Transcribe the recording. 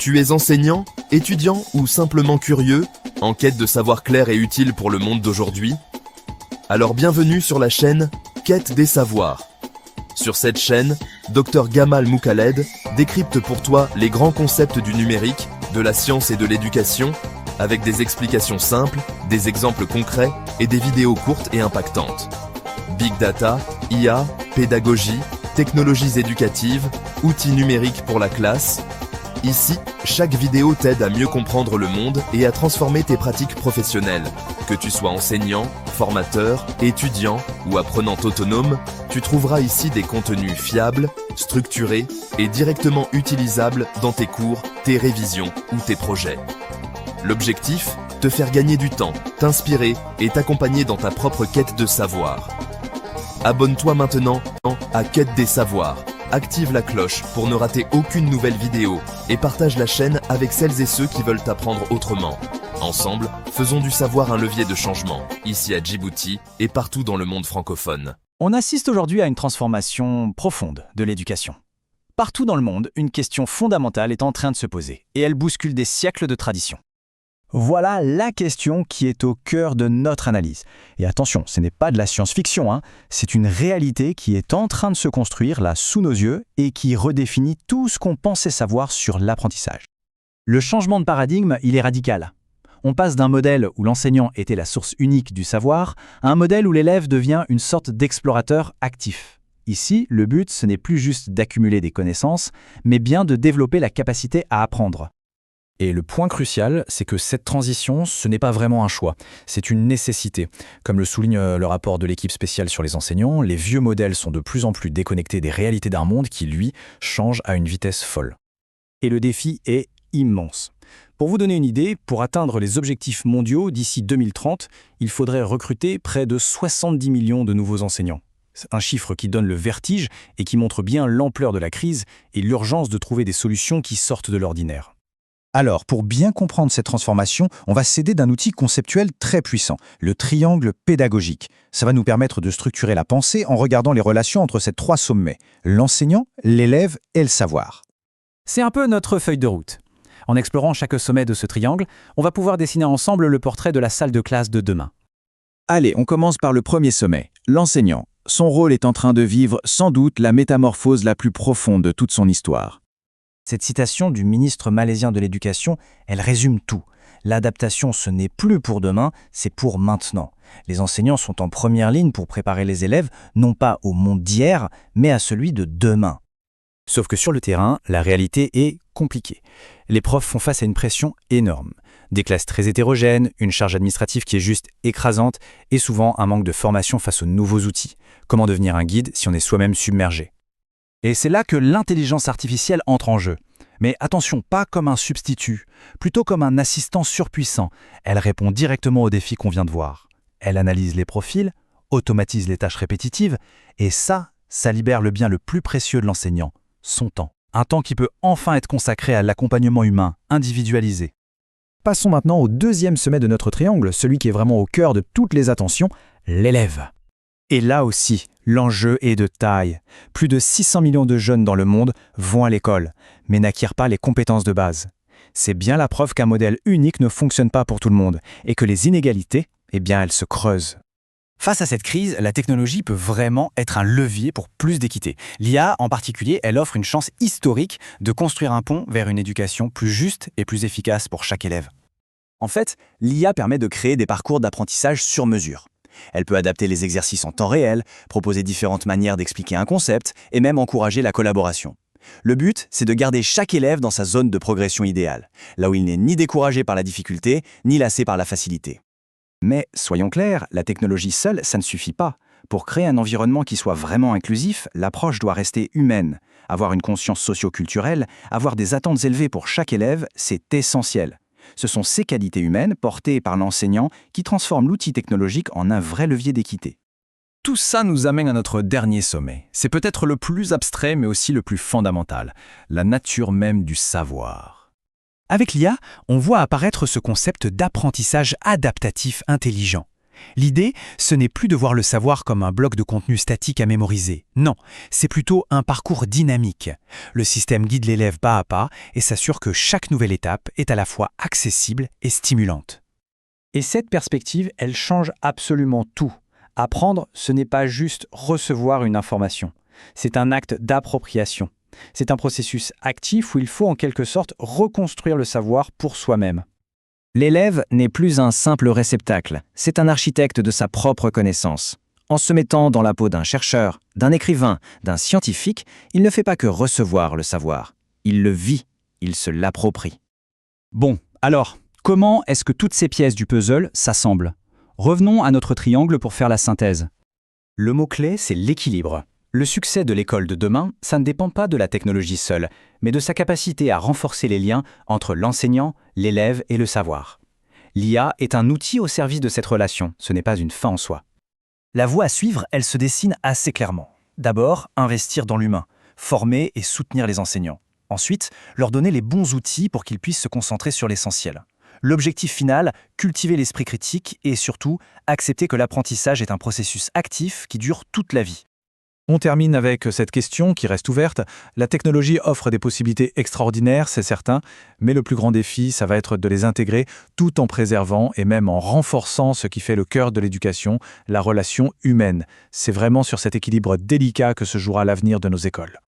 Tu es enseignant, étudiant ou simplement curieux, en quête de savoir clair et utile pour le monde d'aujourd'hui? Alors bienvenue sur la chaîne Quête des savoirs. Sur cette chaîne, Dr Gamal Moukaled décrypte pour toi les grands concepts du numérique, de la science et de l'éducation, avec des explications simples, des exemples concrets et des vidéos courtes et impactantes. Big Data, IA, pédagogie, technologies éducatives, outils numériques pour la classe. Ici, chaque vidéo t'aide à mieux comprendre le monde et à transformer tes pratiques professionnelles. Que tu sois enseignant, formateur, étudiant ou apprenant autonome, tu trouveras ici des contenus fiables, structurés et directement utilisables dans tes cours, tes révisions ou tes projets. L'objectif, te faire gagner du temps, t'inspirer et t'accompagner dans ta propre quête de savoir. Abonne-toi maintenant à Quête des savoirs. Active la cloche pour ne rater aucune nouvelle vidéo et partage la chaîne avec celles et ceux qui veulent apprendre autrement. Ensemble, faisons du savoir un levier de changement, ici à Djibouti et partout dans le monde francophone. On assiste aujourd'hui à une transformation profonde de l'éducation. Partout dans le monde, une question fondamentale est en train de se poser et elle bouscule des siècles de tradition. Voilà la question qui est au cœur de notre analyse. Et attention, ce n'est pas de la science-fiction, c'est une réalité qui est en train de se construire là sous nos yeux et qui redéfinit tout ce qu'on pensait savoir sur l'apprentissage. Le changement de paradigme, il est radical. On passe d'un modèle où l'enseignant était la source unique du savoir à un modèle où l'élève devient une sorte d'explorateur actif. Ici, le but, ce n'est plus juste d'accumuler des connaissances, mais bien de développer la capacité à apprendre. Et le point crucial, c'est que cette transition, ce n'est pas vraiment un choix, c'est une nécessité. Comme le souligne le rapport de l'équipe spéciale sur les enseignants, les vieux modèles sont de plus en plus déconnectés des réalités d'un monde qui, lui, change à une vitesse folle. Et le défi est immense. Pour vous donner une idée, pour atteindre les objectifs mondiaux d'ici 2030, il faudrait recruter près de 70 millions de nouveaux enseignants. C'est un chiffre qui donne le vertige et qui montre bien l'ampleur de la crise et l'urgence de trouver des solutions qui sortent de l'ordinaire. Alors, pour bien comprendre cette transformation, on va s'aider d'un outil conceptuel très puissant, le triangle pédagogique. Ça va nous permettre de structurer la pensée en regardant les relations entre ces trois sommets, l'enseignant, l'élève et le savoir. C'est un peu notre feuille de route. En explorant chaque sommet de ce triangle, on va pouvoir dessiner ensemble le portrait de la salle de classe de demain. Allez, on commence par le premier sommet, l'enseignant. Son rôle est en train de vivre sans doute la métamorphose la plus profonde de toute son histoire. Cette citation du ministre malaisien de l'Éducation, elle résume tout. L'adaptation, ce n'est plus pour demain, c'est pour maintenant. Les enseignants sont en première ligne pour préparer les élèves, non pas au monde d'hier, mais à celui de demain. Sauf que sur le terrain, la réalité est compliquée. Les profs font face à une pression énorme. Des classes très hétérogènes, une charge administrative qui est juste écrasante et souvent un manque de formation face aux nouveaux outils. Comment devenir un guide si on est soi-même submergé ? Et c'est là que l'intelligence artificielle entre en jeu. Mais attention, pas comme un substitut, plutôt comme un assistant surpuissant. Elle répond directement aux défis qu'on vient de voir. Elle analyse les profils, automatise les tâches répétitives, et ça libère le bien le plus précieux de l'enseignant, son temps. Un temps qui peut enfin être consacré à l'accompagnement humain, individualisé. Passons maintenant au deuxième sommet de notre triangle, celui qui est vraiment au cœur de toutes les attentions, l'élève. Et là aussi, l'enjeu est de taille. Plus de 600 millions de jeunes dans le monde vont à l'école, mais n'acquièrent pas les compétences de base. C'est bien la preuve qu'un modèle unique ne fonctionne pas pour tout le monde, et que les inégalités, elles se creusent. Face à cette crise, la technologie peut vraiment être un levier pour plus d'équité. L'IA, en particulier, elle offre une chance historique de construire un pont vers une éducation plus juste et plus efficace pour chaque élève. En fait, l'IA permet de créer des parcours d'apprentissage sur mesure. Elle peut adapter les exercices en temps réel, proposer différentes manières d'expliquer un concept et même encourager la collaboration. Le but, c'est de garder chaque élève dans sa zone de progression idéale, là où il n'est ni découragé par la difficulté, ni lassé par la facilité. Mais soyons clairs, la technologie seule, ça ne suffit pas. Pour créer un environnement qui soit vraiment inclusif, l'approche doit rester humaine. Avoir une conscience socio-culturelle, avoir des attentes élevées pour chaque élève, c'est essentiel. Ce sont ces qualités humaines, portées par l'enseignant, qui transforment l'outil technologique en un vrai levier d'équité. Tout ça nous amène à notre dernier sommet. C'est peut-être le plus abstrait, mais aussi le plus fondamental, la nature même du savoir. Avec l'IA, on voit apparaître ce concept d'apprentissage adaptatif intelligent. L'idée, ce n'est plus de voir le savoir comme un bloc de contenu statique à mémoriser. Non, c'est plutôt un parcours dynamique. Le système guide l'élève pas à pas et s'assure que chaque nouvelle étape est à la fois accessible et stimulante. Et cette perspective, elle change absolument tout. Apprendre, ce n'est pas juste recevoir une information. C'est un acte d'appropriation. C'est un processus actif où il faut en quelque sorte reconstruire le savoir pour soi-même. L'élève n'est plus un simple réceptacle, c'est un architecte de sa propre connaissance. En se mettant dans la peau d'un chercheur, d'un écrivain, d'un scientifique, il ne fait pas que recevoir le savoir. Il le vit, il se l'approprie. Bon, alors, comment est-ce que toutes ces pièces du puzzle s'assemblent? Revenons à notre triangle pour faire la synthèse. Le mot-clé, c'est l'équilibre. Le succès de l'école de demain, ça ne dépend pas de la technologie seule, mais de sa capacité à renforcer les liens entre l'enseignant, l'élève et le savoir. L'IA est un outil au service de cette relation, ce n'est pas une fin en soi. La voie à suivre, elle se dessine assez clairement. D'abord, investir dans l'humain, former et soutenir les enseignants. Ensuite, leur donner les bons outils pour qu'ils puissent se concentrer sur l'essentiel. L'objectif final, cultiver l'esprit critique et surtout, accepter que l'apprentissage est un processus actif qui dure toute la vie. On termine avec cette question qui reste ouverte. La technologie offre des possibilités extraordinaires, c'est certain, mais le plus grand défi, ça va être de les intégrer tout en préservant et même en renforçant ce qui fait le cœur de l'éducation, la relation humaine. C'est vraiment sur cet équilibre délicat que se jouera l'avenir de nos écoles.